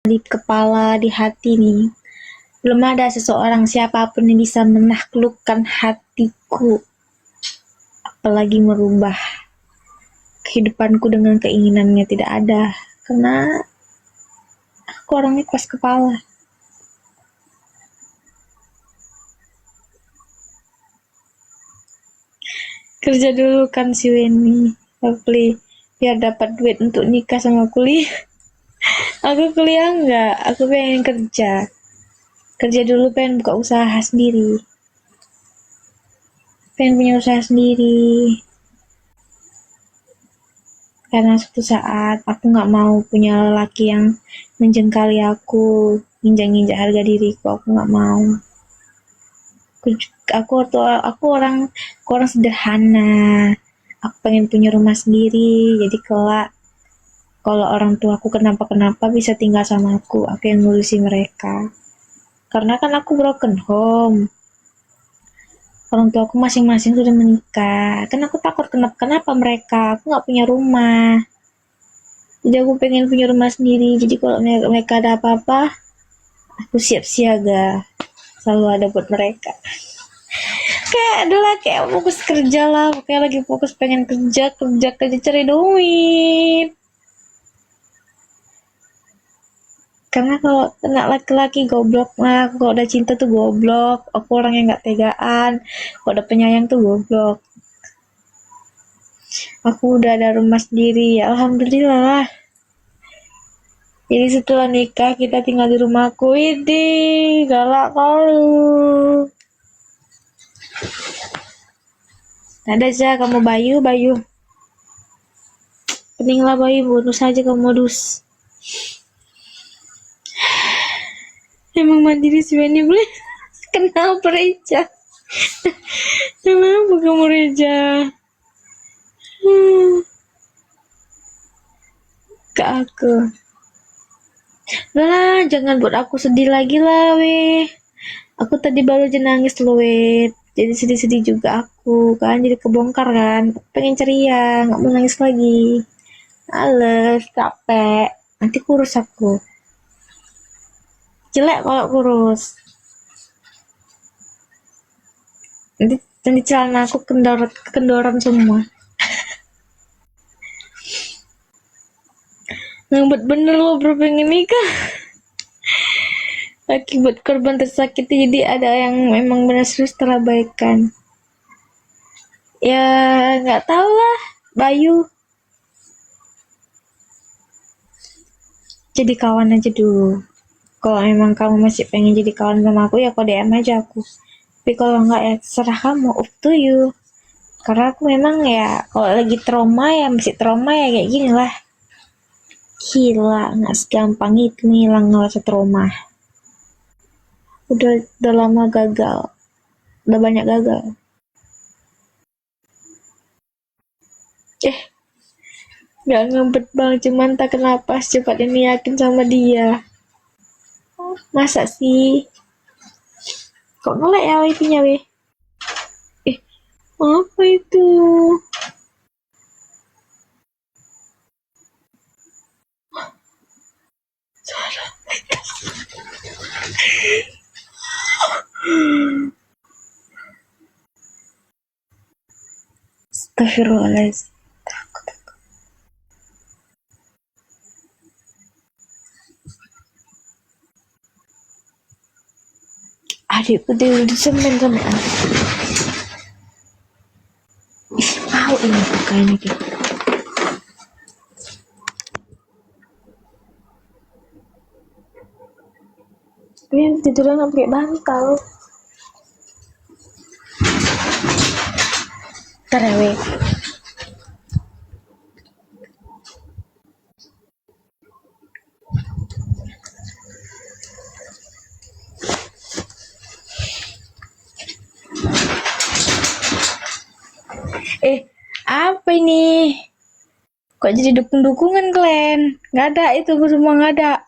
di kepala, di hati nih. Belum ada seseorang siapapun yang bisa menaklukkan hatiku, apalagi merubah kehidupanku dengan keinginannya. Tidak ada, karena aku orangnya keras kepala. Kerja dulu kan si Weni, Lovely, biar dapat duit untuk nikah sama kuliah. Aku kuliah enggak, aku pengen kerja. Kerja dulu, pengen buka usaha sendiri. Pengen punya usaha sendiri. Karena suatu saat aku nggak mau punya lelaki yang menjengkali aku, nginjak-nginjak harga diriku. Aku nggak mau. Aku orang sederhana. Aku pengen punya rumah sendiri, jadi kelak kalau orang tua aku kenapa-kenapa bisa tinggal sama aku yang ngurusi mereka. Karena kan aku broken home, orang tua aku masing-masing sudah menikah. Kan aku takut kenapa mereka, aku nggak punya rumah. Jadi aku pengen punya rumah sendiri, jadi kalau mereka ada apa-apa, aku siap siaga, selalu ada buat mereka. Kayak adalah kayak fokus kerja lah, kayak lagi fokus pengen kerja cari duit. Karena kalau kena laki-laki goblok lah, kalau udah cinta tuh goblok. Aku orang yang nggak tegaan, kalau udah penyayang tuh goblok. Aku udah ada rumah sendiri, ya alhamdulillah. Jadi setelah nikah kita tinggal di rumahku. Ini galak kau. Ada aja kamu Bayu. Peninglah Bayu, bonus saja kamu modus. Emang mandiri sih ini boleh. Kenapa Reja? Kenapa kamu Reja? Ke aku. Lah, jangan buat aku sedih lagi lah, weh. Aku tadi baru aja nangis loh, weh. Jadi sedih-sedih juga aku, kan. Jadi kebongkar kan. Pengen ceria, nggak mau nangis lagi. Males, capek. Nanti kurus aku. Jelek kalau kurus. Nanti celana aku kendoran semua. Ngebet bener loh bro, pengen nikah. Akibat korban tersakiti, jadi ada yang memang benar serius terabaikan. Ya nggak tahu lah, Bayu. Jadi kawan aja dulu. Kalau emang kamu masih pengen jadi kawan sama aku, ya kau DM aja aku. Tapi kalau nggak, ya serah kamu, up to you. Karena aku memang ya kalau lagi trauma ya masih trauma ya kayak gini lah. Gila, nggak segampang itu ngilang rasa trauma. Udah lama gagal, udah banyak gagal. Nggak ngebet bang, cuman tak kenapa secepat ini yakin sama dia. Masa sih? Kok ngelek ya wifi-nya weh? Apa itu? Astagfirullahaladzim. Adikku dia disemen sama adik. Tahu ini pakainya gitu. Ini tidurnya nggak pakai bantal. Terewe. Apa ini? Kok jadi dukung-dukungan kalian? Nggak ada itu, semua nggak ada.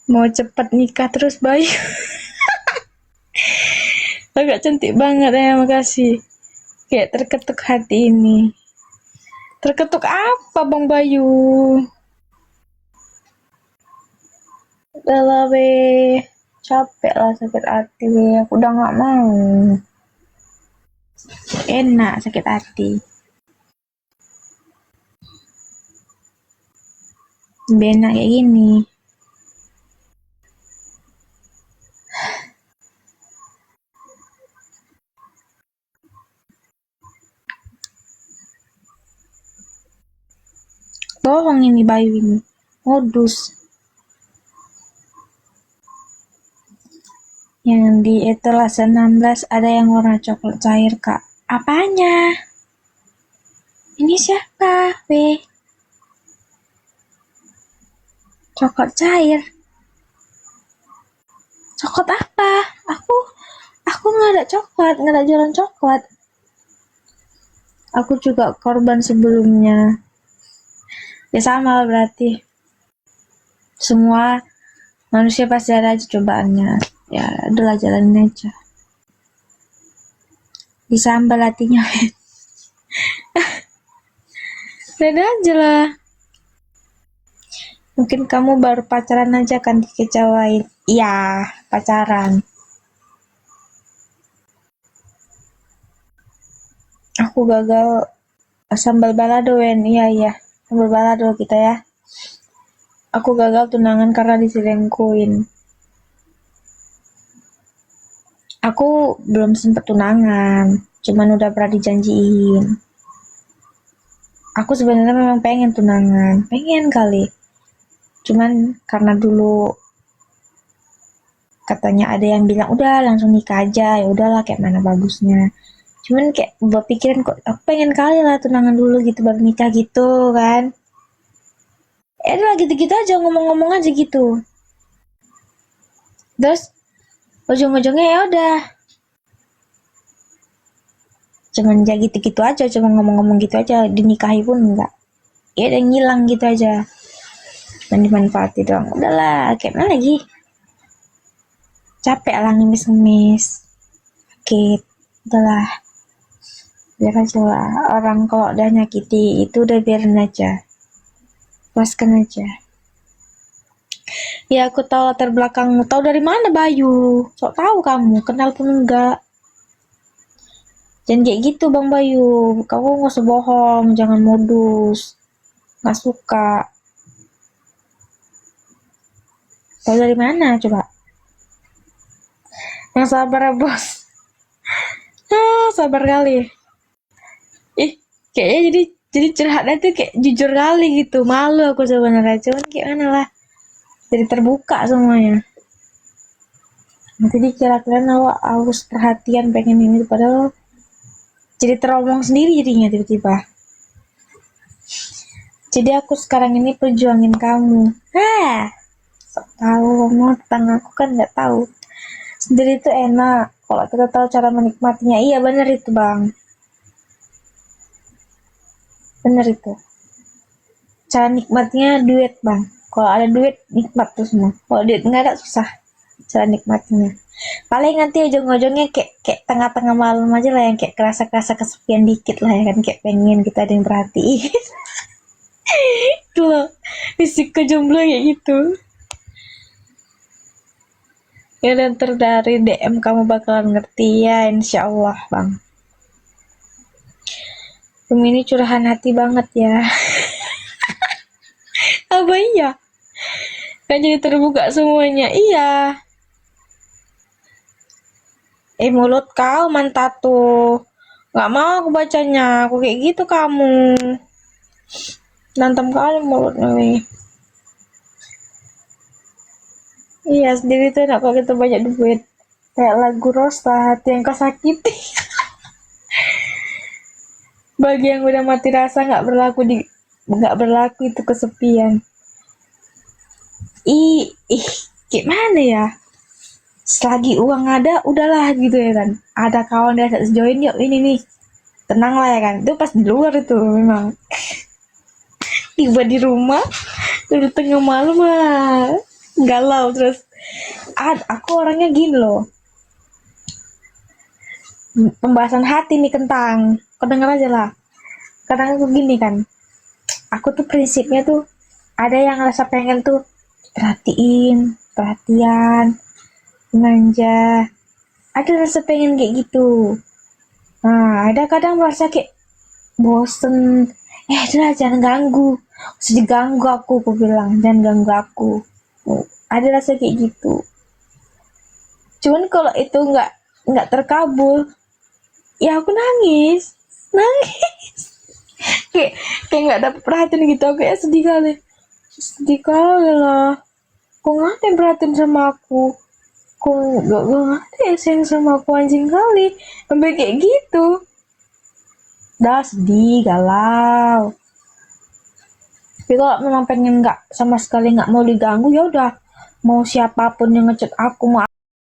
Mau cepat nikah terus Bayu. Agak cantik banget ya, makasih. Kayak terketuk hati ini. Terketuk apa Bang Bayu? Udah lah be, capek lah sakit hati be, aku udah nggak mau. Enak sakit hati. Benak kayak gini. Bohong ini Bayu ini. Modus. Yang di etalase 16 ada yang warna coklat cair, Kak. Apanya? Ini siapa, Weh? Coklat cair. Coklat apa? Aku nggak ada coklat, nggak ada jualan coklat. Aku juga korban sebelumnya. Ya sama berarti. Semua manusia pasti ada aja cobaannya. Ya udahlah jalanin aja. Disambal hatinya. Beda aja lah. Mungkin kamu baru pacaran aja kan dikecewain. Iya, pacaran. Aku gagal sambal balado, Wen. Iya. Sambal balado kita ya. Aku gagal tunangan karena diselingkuhin. Aku belum sempet tunangan, cuman udah pernah dijanjiin. Aku sebenarnya memang pengen tunangan, pengen kali. Cuman karena dulu katanya ada yang bilang udah langsung nikah aja, ya udahlah kayak mana bagusnya. Cuman kayak buat pikiran kok aku pengen kali lah tunangan dulu gitu baru nikah gitu kan. Udah gitu-gitu aja ngomong-ngomong aja gitu. Terus ujung-ujungnya ya udah cuman ya gitu-gitu aja, cuma ngomong-ngomong gitu aja, dinikahi pun enggak. Ya udah ngilang gitu aja. Dan dimanfaati doang. Udahlah, kayak mana lagi? Capek lah ngemis-ngemis. Sakit. Udahlah. Biar aja lah. Orang kalau udah nyakiti itu udah biarin aja. Puaskan aja. Ya aku tahu latar belakangmu. Tahu dari mana Bayu? Sok tahu kamu, kenal pun enggak. Jangan kayak gitu Bang Bayu. Kamu nggak usah bohong, jangan modus. Nggak suka. Tahu dari mana coba? Yang sabar ya bos. Sabar kali. Kayaknya jadi curhatnya tuh kayak jujur kali gitu. Malu aku sebenarnya, cuman kayak mana lah. Jadi terbuka semuanya. Nanti dikira-kira awak harus perhatian pengen ini, padahal jadi teromong sendiri jadinya tiba-tiba. Jadi aku sekarang ini perjuangin kamu. Sok tahu mau tentang aku kan nggak tahu. Sendiri itu enak kalau kita tahu cara menikmatinya. Iya bener itu Bang. Bener itu. Cara nikmatnya duit Bang. Kalau ada duit nikmat tuh semua. Kalau duit nggak ada susah cara nikmatnya. Paling nanti ujung-ujungnya kayak tengah-tengah malam aja lah yang kayak kerasa kesepian dikit lah ya kan, kayak pengen kita ada yang perhatiin. Itu loh risiko jomblo kayak gitu. Ya dan dari DM kamu bakalan ngerti ya insya Allah Bang. Ini curahan hati banget ya. Apa iya? Kan jadi terbuka semuanya. Iya. Mulut kau mantap tuh. Gak mau aku bacanya. Aku kayak gitu kamu. Nantem kali mulutnya nih. Iya sendiri tuh enak kalau kita banyak duit. Kayak lagu Rosa, hati yang kau sakiti. Bagi yang udah mati rasa nggak berlaku itu kesepian. Ih, gimana ya? Selagi uang ada, udahlah gitu ya kan. Ada kawan dia join yuk ini nih. Tenang lah ya kan. Itu pas di luar itu memang. Tiba di rumah, udah tengah malam lah. Galau terus. Aku orangnya gini loh. Pembahasan hati nih kentang. Kau denger aja lah. Kadang aku gini kan. aku tuh prinsipnya tuh ada yang rasa pengen tuh perhatiin, perhatian, manja, ada rasa pengen kayak gitu. Nah, ada kadang merasa kayak bosen, udah jangan ganggu, usah diganggu aku bilang, jangan ganggu aku. Ada rasa kayak gitu. Cuman kalau itu nggak terkabul, ya aku nangis, nangis. kayak kayak nggak dapet perhatian gitu, aku ya sedih kali lah. Kok nggak ada yang perhatian sama aku, kok nggak ada yang sayang sama aku, anjing kali, sampai kayak gitu. Dah sedih, galau. Tapi kalau memang pengen nggak sama sekali nggak mau diganggu, ya udah, mau siapapun yang ngechat aku, mau